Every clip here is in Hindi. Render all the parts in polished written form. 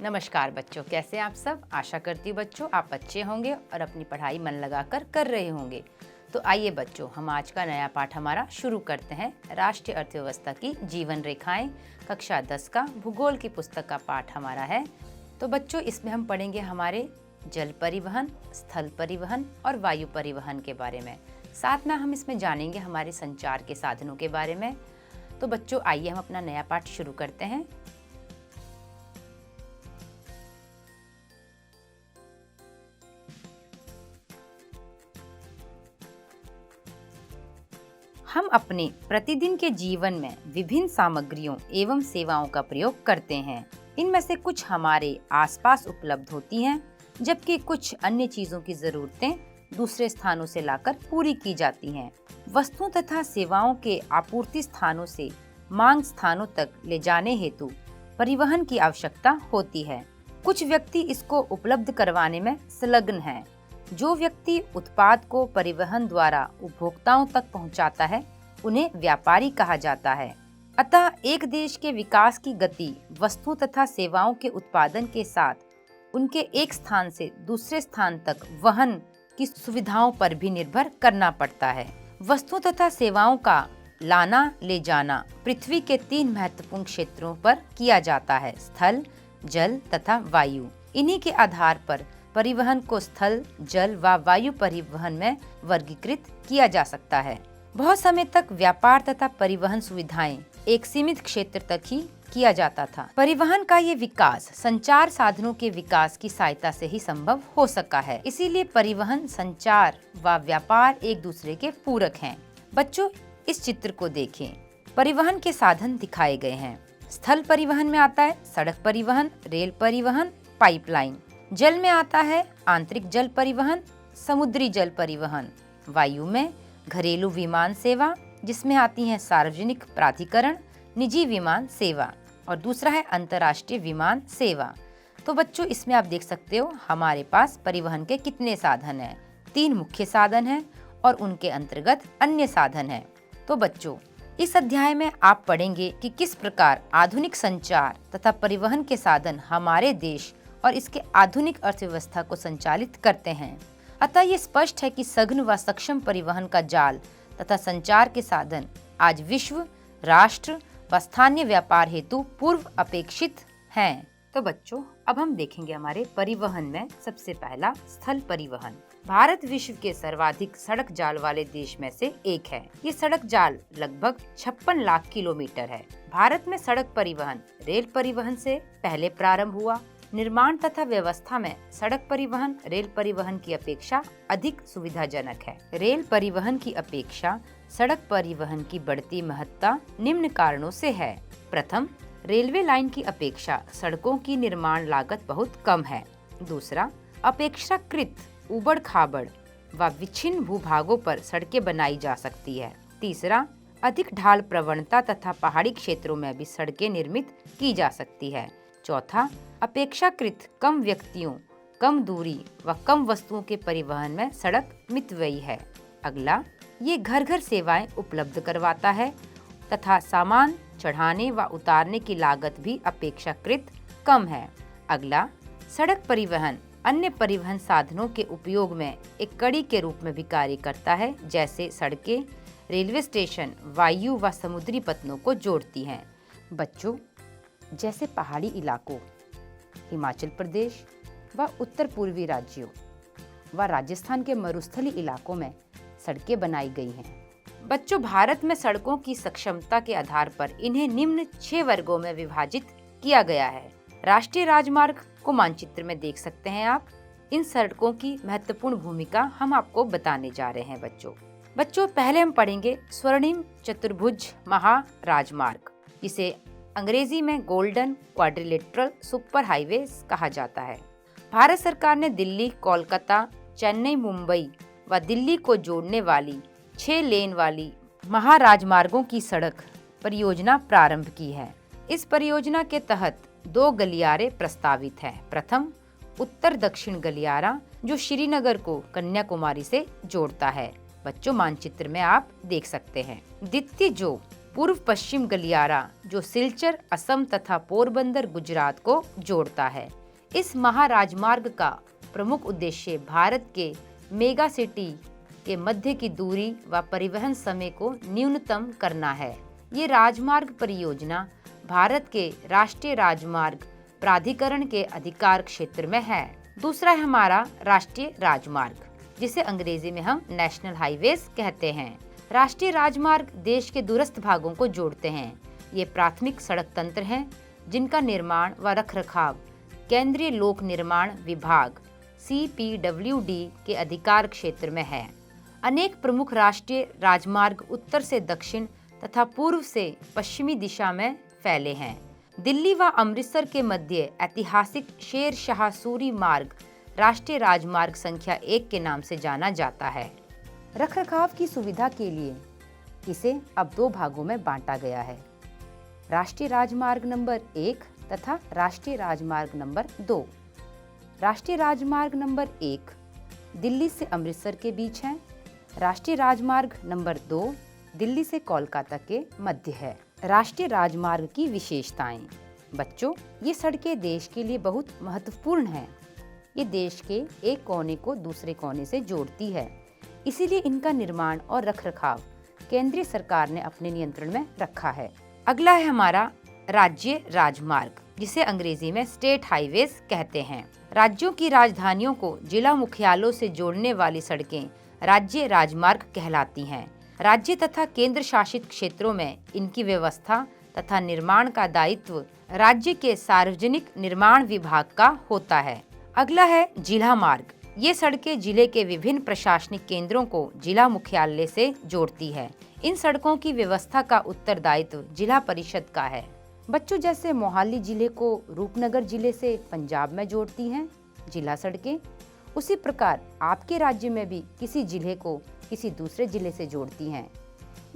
नमस्कार बच्चों, कैसे हैं आप सब। आशा करती हूँ बच्चों आप अच्छे होंगे और अपनी पढ़ाई मन लगाकर कर रहे होंगे। तो आइए बच्चों, हम आज का नया पाठ हमारा शुरू करते हैं। राष्ट्रीय अर्थव्यवस्था की जीवन रेखाएं, कक्षा 10 का भूगोल की पुस्तक का पाठ हमारा है। तो बच्चों इसमें हम पढ़ेंगे हमारे जल परिवहन, स्थल परिवहन और वायु परिवहन के बारे में। साथ में हम इसमें जानेंगे हमारे संचार के साधनों के बारे में। तो बच्चों आइए हम अपना नया पाठ शुरू करते हैं। हम अपने प्रतिदिन के जीवन में विभिन्न सामग्रियों एवं सेवाओं का प्रयोग करते हैं। इनमें से कुछ हमारे आसपास उपलब्ध होती हैं, जबकि कुछ अन्य चीजों की जरूरतें दूसरे स्थानों से लाकर पूरी की जाती हैं। वस्तुओं तथा सेवाओं के आपूर्ति स्थानों से मांग स्थानों तक ले जाने हेतु परिवहन की आवश्यकता होती है। कुछ व्यक्ति इसको उपलब्ध करवाने में संलग्न हैं। जो व्यक्ति उत्पाद को परिवहन द्वारा उपभोक्ताओं तक पहुंचाता है, उन्हें व्यापारी कहा जाता है। अतः एक देश के विकास की गति वस्तुओं तथा सेवाओं के उत्पादन के साथ उनके एक स्थान से दूसरे स्थान तक वहन की सुविधाओं पर भी निर्भर करना पड़ता है। वस्तुओं तथा सेवाओं का लाना ले जाना पृथ्वी के 3 महत्वपूर्ण क्षेत्रों पर किया जाता है: स्थल, जल तथा वायु। इन्हीं के आधार पर परिवहन को स्थल, जल व वायु परिवहन में वर्गीकृत किया जा सकता है। बहुत समय तक व्यापार तथा परिवहन सुविधाएं एक सीमित क्षेत्र तक ही किया जाता था। परिवहन का ये विकास संचार साधनों के विकास की सहायता से ही संभव हो सका है। इसीलिए परिवहन, संचार व व्यापार एक दूसरे के पूरक हैं। बच्चों इस चित्र को देखें। परिवहन के साधन दिखाए गए हैं। स्थल परिवहन में आता है सड़क परिवहन, रेल परिवहन, पाइपलाइन। जल में आता है आंतरिक जल परिवहन, समुद्री जल परिवहन। वायु में घरेलू विमान सेवा, जिसमें आती हैं सार्वजनिक प्राधिकरण, निजी विमान सेवा, और दूसरा है अंतर्राष्ट्रीय विमान सेवा। तो बच्चों इसमें आप देख सकते हो हमारे पास परिवहन के कितने साधन हैं। 3 मुख्य साधन हैं और उनके अंतर्गत अन्य साधन हैं। तो बच्चों इस अध्याय में आप पढ़ेंगे कि किस प्रकार आधुनिक संचार तथा परिवहन के साधन हमारे देश और इसके आधुनिक अर्थव्यवस्था को संचालित करते हैं। अतः ये स्पष्ट है कि सघन व सक्षम परिवहन का जाल तथा संचार के साधन आज विश्व, राष्ट्र व स्थानीय व्यापार हेतु पूर्व अपेक्षित हैं। तो बच्चों अब हम देखेंगे हमारे परिवहन में सबसे पहला स्थल परिवहन। भारत विश्व के सर्वाधिक सड़क जाल वाले देश में से एक है। ये सड़क जाल लगभग 56 लाख किलोमीटर है। भारत में सड़क परिवहन रेल परिवहन से पहले प्रारंभ हुआ। निर्माण तथा व्यवस्था में सड़क परिवहन रेल परिवहन की अपेक्षा अधिक सुविधाजनक है। रेल परिवहन की अपेक्षा सड़क परिवहन की बढ़ती महत्ता निम्न कारणों से है। प्रथम, रेलवे लाइन की अपेक्षा सड़कों की निर्माण लागत बहुत कम है। दूसरा, अपेक्षाकृत उबड़ खाबड़ व विच्छिन्न भूभागों पर सड़कें बनाई जा सकती है। तीसरा, अधिक ढाल प्रवणता तथा पहाड़ी क्षेत्रों में भी सड़कें निर्मित की जा सकती है। चौथा, अपेक्षाकृत कम व्यक्तियों, कम दूरी व कम वस्तुओं के परिवहन में सड़क मितव्ययी है। अगला, ये घर घर सेवाएं उपलब्ध करवाता है तथा सामान चढ़ाने व उतारने की लागत भी अपेक्षाकृत कम है। अगला, सड़क परिवहन अन्य परिवहन साधनों के उपयोग में एक कड़ी के रूप में भी कार्य करता है, जैसे सड़कें, रेलवे स्टेशन वायु व समुद्री पत्तनों को जोड़ती हैं। बच्चों जैसे पहाड़ी इलाकों, हिमाचल प्रदेश व उत्तर पूर्वी राज्यों व राजस्थान के मरुस्थलीय इलाकों में सड़कें बनाई गई हैं। बच्चों भारत में सड़कों की सक्षमता के आधार पर इन्हें निम्न 6 वर्गों में विभाजित किया गया है। राष्ट्रीय राजमार्ग को मानचित्र में देख सकते हैं आप। इन सड़कों की महत्वपूर्ण भूमिका हम आपको बताने जा रहे हैं। बच्चों पहले हम पढ़ेंगे स्वर्णिम चतुर्भुज महाराजमार्ग, जिसे अंग्रेजी में गोल्डन क्वाड्रिलेटरल सुपर हाईवे कहा जाता है। भारत सरकार ने दिल्ली, कोलकाता, चेन्नई, मुंबई व दिल्ली को जोड़ने वाली 6 लेन वाली महाराजमार्गों की सड़क परियोजना प्रारंभ की है। इस परियोजना के तहत 2 गलियारे प्रस्तावित हैं। प्रथम, उत्तर दक्षिण गलियारा जो श्रीनगर को कन्याकुमारी से जोड़ता है। बच्चों मानचित्र में आप देख सकते हैं। द्वितीय, जो पूर्व पश्चिम गलियारा जो सिलचर, असम तथा पोरबंदर, गुजरात को जोड़ता है। इस महाराजमार्ग का प्रमुख उद्देश्य भारत के मेगा सिटी के मध्य की दूरी व परिवहन समय को न्यूनतम करना है। ये राजमार्ग परियोजना भारत के राष्ट्रीय राजमार्ग प्राधिकरण के अधिकार क्षेत्र में है। दूसरा है हमारा राष्ट्रीय राजमार्ग, जिसे अंग्रेजी में हम नेशनल हाईवेज कहते हैं। राष्ट्रीय राजमार्ग देश के दूरस्थ भागों को जोड़ते हैं। ये प्राथमिक सड़क तंत्र हैं जिनका निर्माण व रखरखाव केंद्रीय लोक निर्माण विभाग CPWD के अधिकार क्षेत्र में है। अनेक प्रमुख राष्ट्रीय राजमार्ग उत्तर से दक्षिण तथा पूर्व से पश्चिमी दिशा में फैले हैं। दिल्ली व अमृतसर के मध्य ऐतिहासिक शेर शाह सूरी मार्ग राष्ट्रीय राजमार्ग संख्या 1 के नाम से जाना जाता है। रखरखाव की सुविधा के लिए इसे अब 2 भागों में बांटा गया है, राष्ट्रीय राजमार्ग नंबर 1 तथा राष्ट्रीय राजमार्ग नंबर 2। राष्ट्रीय राजमार्ग नंबर 1 दिल्ली से अमृतसर के बीच है। राष्ट्रीय राजमार्ग नंबर 2 दिल्ली से कोलकाता के मध्य है। राष्ट्रीय राजमार्ग की विशेषताएं। बच्चों, ये सड़कें देश के लिए बहुत महत्वपूर्ण हैं। ये देश के एक कोने को दूसरे कोने से जोड़ती है, इसीलिए इनका निर्माण और रखरखाव केंद्रीय सरकार ने अपने नियंत्रण में रखा है। अगला है हमारा राज्य राजमार्ग, जिसे अंग्रेजी में स्टेट हाईवेज कहते हैं। राज्यों की राजधानियों को जिला मुख्यालयों से जोड़ने वाली सड़कें राज्य राजमार्ग कहलाती हैं। राज्य तथा केंद्र शासित क्षेत्रों में इनकी व्यवस्था तथा निर्माण का दायित्व राज्य के सार्वजनिक निर्माण विभाग का होता है। अगला है जिला मार्ग। ये सड़कें जिले के विभिन्न प्रशासनिक केंद्रों को जिला मुख्यालय से जोड़ती है। इन सड़कों की व्यवस्था का उत्तरदायित्व जिला परिषद का है। बच्चों, जैसे मोहाली जिले को रूपनगर जिले से पंजाब में जोड़ती हैं जिला सड़कें, उसी प्रकार आपके राज्य में भी किसी जिले को किसी दूसरे जिले से जोड़ती हैं।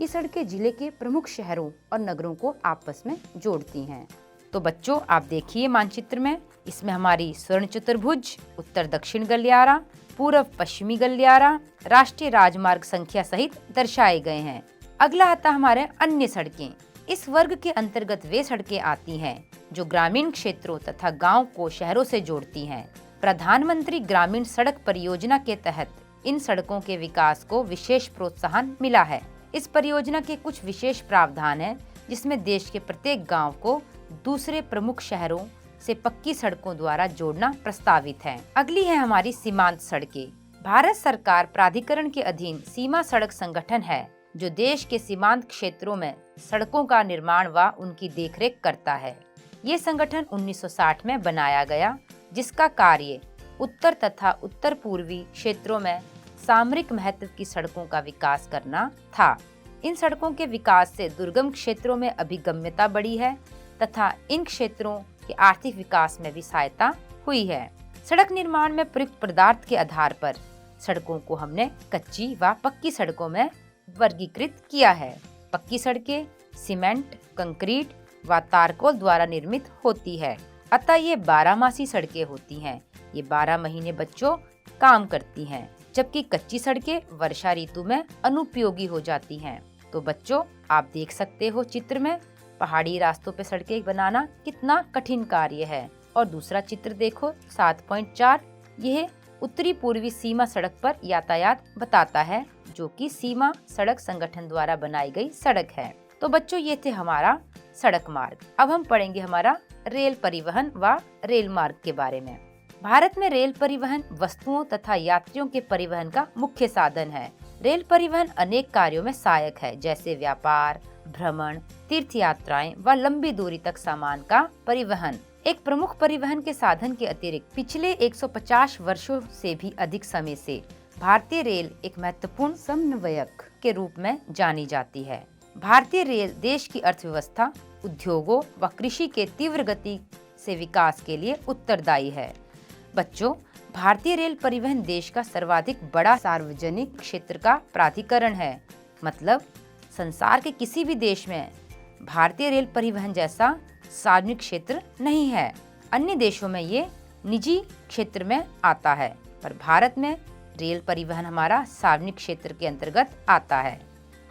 ये सड़कें जिले के प्रमुख शहरों और नगरों को आपस में जोड़ती हैं। तो बच्चों, आप देखिए मानचित्र में, इसमें हमारी स्वर्ण चतुर्भुज, उत्तर दक्षिण गलियारा, पूर्व पश्चिमी गलियारा, राष्ट्रीय राजमार्ग संख्या सहित दर्शाए गए हैं। अगला आता हमारे अन्य सड़कें। इस वर्ग के अंतर्गत वे सड़कें आती हैं जो ग्रामीण क्षेत्रों तथा गांव को शहरों से जोड़ती हैं। प्रधानमंत्री ग्रामीण सड़क परियोजना के तहत इन सड़कों के विकास को विशेष प्रोत्साहन मिला है। इस परियोजना के कुछ विशेष प्रावधान हैं, जिसमें देश के प्रत्येक गांव को दूसरे प्रमुख शहरों से पक्की सड़कों द्वारा जोड़ना प्रस्तावित है। अगली है हमारी सीमांत सड़कें। भारत सरकार प्राधिकरण के अधीन सीमा सड़क संगठन है, जो देश के सीमांत क्षेत्रों में सड़कों का निर्माण व उनकी देखरेख करता है। ये संगठन 1960 में बनाया गया, जिसका कार्य उत्तर तथा उत्तर पूर्वी क्षेत्रों में सामरिक महत्व की सड़कों का विकास करना था। इन सड़कों के विकास से दुर्गम क्षेत्रों में अभिगम्यता बढ़ी है तथा इन क्षेत्रों के आर्थिक विकास में भी सहायता हुई है। सड़क निर्माण में प्रयुक्त पदार्थ के आधार पर सड़कों को हमने कच्ची व पक्की सड़कों में वर्गीकृत किया है। पक्की सड़कें सीमेंट, कंक्रीट व तारकोल द्वारा निर्मित होती है, अतः ये 12मासी सड़कें होती हैं। ये 12 महीने बच्चों काम करती हैं, जबकि कच्ची सड़कें वर्षा ऋतु में अनुपयोगी हो जाती हैं। तो बच्चों, आप देख सकते हो चित्र में, पहाड़ी रास्तों पे सड़कें बनाना कितना कठिन कार्य है। और दूसरा चित्र देखो 7.4, यह उत्तरी पूर्वी सीमा सड़क पर यातायात बताता है, जो कि सीमा सड़क संगठन द्वारा बनाई गई सड़क है। तो बच्चों, ये थे हमारा सड़क मार्ग। अब हम पढ़ेंगे हमारा रेल परिवहन व रेल मार्ग के बारे में। भारत में रेल परिवहन वस्तुओं तथा यात्रियों के परिवहन का मुख्य साधन है। रेल परिवहन अनेक कार्यों में सहायक है, जैसे व्यापार, भ्रमण, तीर्थ यात्राएं व लंबी दूरी तक सामान का परिवहन। एक प्रमुख परिवहन के साधन के अतिरिक्त पिछले 150 वर्षों से भी अधिक समय से भारतीय रेल एक महत्वपूर्ण समन्वयक के रूप में जानी जाती है। भारतीय रेल देश की अर्थव्यवस्था, उद्योगों व कृषि के तीव्र गति से विकास के लिए उत्तरदायी है। बच्चों, भारतीय रेल परिवहन देश का सर्वाधिक बड़ा सार्वजनिक क्षेत्र का प्राधिकरण है। मतलब संसार के किसी भी देश में भारतीय रेल परिवहन जैसा सार्वजनिक क्षेत्र नहीं है। अन्य देशों में ये निजी क्षेत्र में आता है, पर भारत में रेल परिवहन हमारा सार्वजनिक क्षेत्र के अंतर्गत आता है।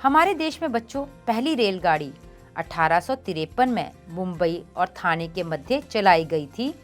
हमारे देश में बच्चों पहली रेलगाड़ी 1853 में मुंबई और ठाणे के मध्य चलाई गई थी,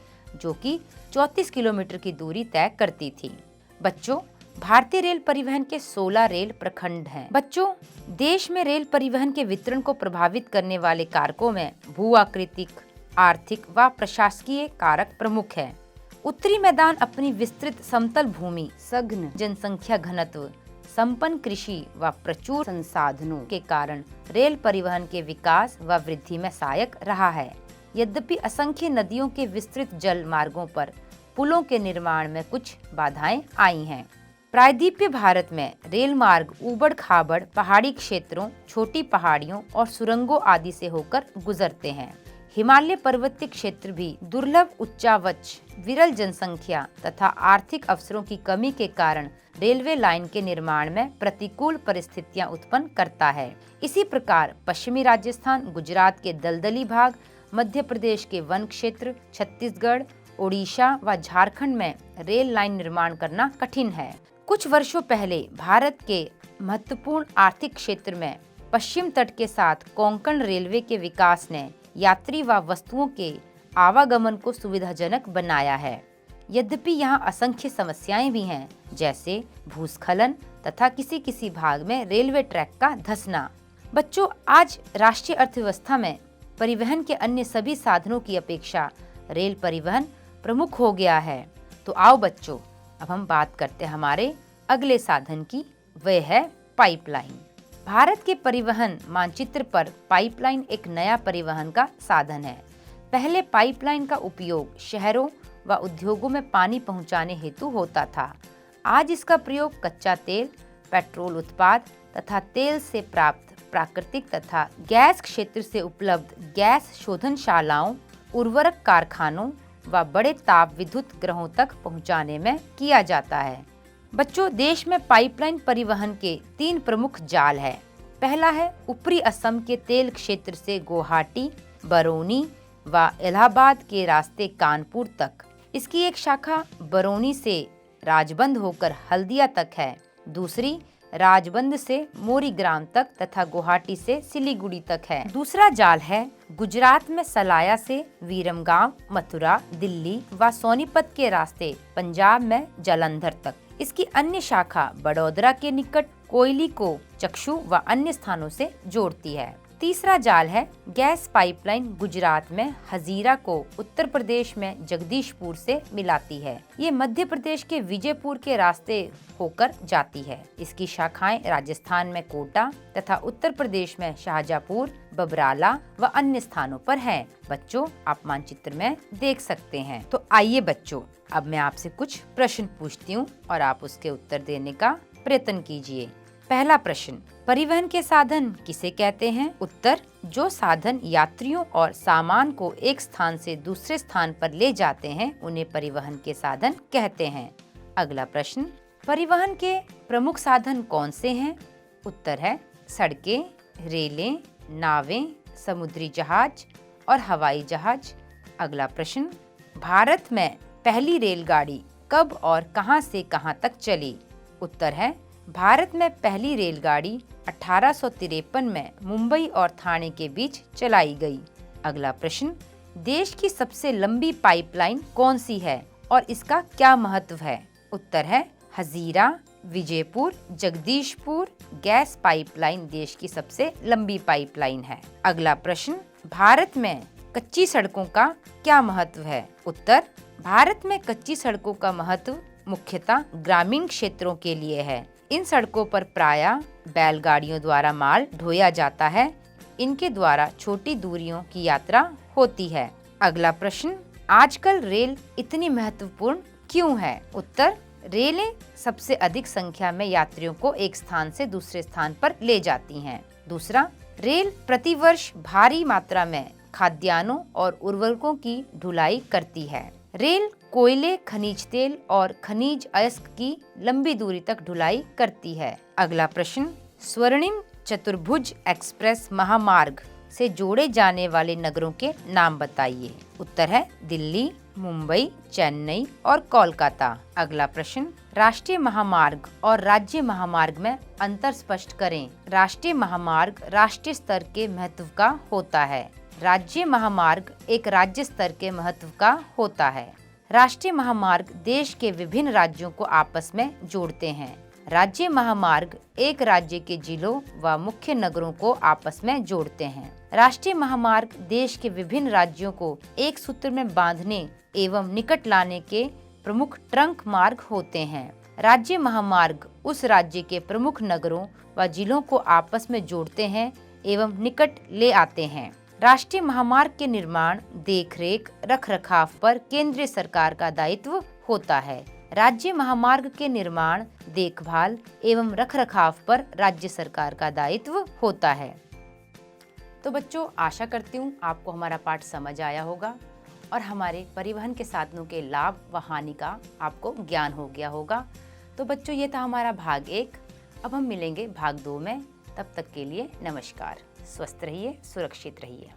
जो कि 34 किलोमीटर की दूरी तय करती थी। बच्चों, भारतीय रेल परिवहन के 16 रेल प्रखंड हैं। बच्चों, देश में रेल परिवहन के वितरण को प्रभावित करने वाले कारकों में भू-आकृतिक, आर्थिक व प्रशासकीय कारक प्रमुख हैं। उत्तरी मैदान अपनी विस्तृत समतल भूमि, सघन जनसंख्या घनत्व, संपन्न कृषि व प्रचुर संसाधनों के कारण रेल परिवहन के विकास व वृद्धि में सहायक रहा है। यद्यपि असंख्य नदियों के विस्तृत जल मार्गों पर पुलों के निर्माण में कुछ बाधाएं आई हैं। प्रायद्वीपीय भारत में रेल मार्ग ऊबड़ खाबड़ पहाड़ी क्षेत्रों, छोटी पहाड़ियों और सुरंगों आदि से होकर गुजरते हैं। हिमालय पर्वतीय क्षेत्र भी दुर्लभ उच्चावच, विरल जनसंख्या तथा आर्थिक अवसरों की कमी के कारण रेलवे लाइन के निर्माण में प्रतिकूल परिस्थितियां उत्पन्न करता है। इसी प्रकार पश्चिमी राजस्थान, गुजरात के दलदली भाग, मध्य प्रदेश के वन क्षेत्र, छत्तीसगढ़, ओडिशा व झारखंड में रेल लाइन निर्माण करना कठिन है। कुछ वर्षों पहले भारत के महत्वपूर्ण आर्थिक क्षेत्र में पश्चिम तट के साथ कोंकण रेलवे के विकास ने यात्री व वस्तुओं के आवागमन को सुविधाजनक बनाया है। यद्यपि यहाँ असंख्य समस्याएं भी हैं, जैसे भूस्खलन तथा किसी किसी भाग में रेलवे ट्रैक का धंसना। बच्चों, आज राष्ट्रीय अर्थव्यवस्था में परिवहन के अन्य सभी साधनों की अपेक्षा रेल परिवहन प्रमुख हो गया है। तो आओ बच्चों, अब हम बात करते हैं हमारे अगले साधन की, वह है पाइपलाइन। भारत के परिवहन मानचित्र पर पाइपलाइन एक नया परिवहन का साधन है। पहले पाइपलाइन का उपयोग शहरों व उद्योगों में पानी पहुंचाने हेतु होता था। आज इसका प्रयोग कच्चा तेल, पेट्रोल उत्पाद तथा तेल से प्राप्त प्राकृतिक तथा गैस क्षेत्र से उपलब्ध गैस शोधनशालाओं, उर्वरक कारखानों व बड़े ताप विद्युत ग्रहों तक पहुंचाने में किया जाता है। बच्चों, देश में पाइपलाइन परिवहन के 3 प्रमुख जाल है। पहला है ऊपरी असम के तेल क्षेत्र से गुवाहाटी, बरौनी व इलाहाबाद के रास्ते कानपुर तक। इसकी एक शाखा बरौनी से राजबंद होकर हल्दिया तक है। दूसरी राजबंद से मोरीग्राम तक तथा गुवाहाटी से सिलीगुड़ी तक है। दूसरा जाल है गुजरात में सलाया से वीरमगांव, मथुरा, दिल्ली व सोनीपत के रास्ते पंजाब में जालंधर तक। इसकी अन्य शाखा बड़ौदरा के निकट कोयली को चक्षु व अन्य स्थानों से जोड़ती है। तीसरा जाल है गैस पाइपलाइन गुजरात में हजीरा को उत्तर प्रदेश में जगदीशपुर से मिलाती है। ये मध्य प्रदेश के विजयपुर के रास्ते होकर जाती है। इसकी शाखाएं राजस्थान में कोटा तथा उत्तर प्रदेश में शाहजहाँपुर, बबराला व अन्य स्थानों पर हैं। बच्चों, आप मानचित्र में देख सकते हैं। तो आइए बच्चों, अब मैं आपसे कुछ प्रश्न पूछती हूँ और आप उसके उत्तर देने का प्रयत्न कीजिए। पहला प्रश्न, परिवहन के साधन किसे कहते हैं? उत्तर, जो साधन यात्रियों और सामान को एक स्थान से दूसरे स्थान पर ले जाते हैं उन्हें परिवहन के साधन कहते हैं। अगला प्रश्न, परिवहन के प्रमुख साधन कौन से हैं? उत्तर है सड़कें, रेलें, नावें, समुद्री जहाज और हवाई जहाज। अगला प्रश्न, भारत में पहली रेलगाड़ी कब और कहां से कहां तक चली? उत्तर है भारत में पहली रेलगाड़ी 1853 में मुंबई और ठाणे के बीच चलाई गई। अगला प्रश्न, देश की सबसे लंबी पाइपलाइन कौन सी है और इसका क्या महत्व है? उत्तर है हजीरा, विजयपुर, जगदीशपुर गैस पाइपलाइन देश की सबसे लंबी पाइपलाइन है। अगला प्रश्न, भारत में कच्ची सड़कों का क्या महत्व है? उत्तर, भारत में कच्ची सड़कों का महत्व मुख्यतः ग्रामीण क्षेत्रों के लिए है। इन सड़कों पर प्रायः बैलगाड़ियों द्वारा माल ढोया जाता है। इनके द्वारा छोटी दूरियों की यात्रा होती है। अगला प्रश्न, आजकल रेल इतनी महत्वपूर्ण क्यों है? उत्तर, रेलें सबसे अधिक संख्या में यात्रियों को एक स्थान से दूसरे स्थान पर ले जाती हैं। दूसरा, रेल प्रतिवर्ष भारी मात्रा में खाद्यान्नों और उर्वरकों की ढुलाई करती है। रेल कोयले, खनिज तेल और खनिज अयस्क की लंबी दूरी तक ढुलाई करती है। अगला प्रश्न, स्वर्णिम चतुर्भुज एक्सप्रेस महामार्ग से जोड़े जाने वाले नगरों के नाम बताइए। उत्तर है दिल्ली, मुंबई, चेन्नई और कोलकाता। अगला प्रश्न, राष्ट्रीय महामार्ग और राज्य महामार्ग में अंतर स्पष्ट करें। राष्ट्रीय महामार्ग राष्ट्रीय स्तर के महत्व का होता है। राज्य महामार्ग एक राज्य स्तर के महत्व का होता है। राष्ट्रीय महामार्ग देश के विभिन्न राज्यों को आपस में जोड़ते हैं। राज्य महामार्ग एक राज्य के जिलों व मुख्य नगरों को आपस में जोड़ते हैं। राष्ट्रीय महामार्ग देश के विभिन्न राज्यों को एक सूत्र में बांधने एवं निकट लाने के प्रमुख ट्रंक मार्ग होते हैं। राज्य महामार्ग उस राज्य के प्रमुख नगरों व जिलों को आपस में जोड़ते हैं एवं निकट ले आते हैं। राष्ट्रीय महामार्ग के निर्माण, देखरेख, रखरखाव पर केंद्रीय सरकार का दायित्व होता है। राज्य महामार्ग के निर्माण, देखभाल एवं रखरखाव पर राज्य सरकार का दायित्व होता है। तो बच्चों, आशा करती हूँ आपको हमारा पाठ समझ आया होगा और हमारे परिवहन के साधनों के लाभ व हानि का आपको ज्ञान हो गया होगा। तो बच्चों, ये था हमारा भाग 1। अब हम मिलेंगे भाग 2 में। तब तक के लिए नमस्कार। स्वस्थ रहिए, सुरक्षित रहिए।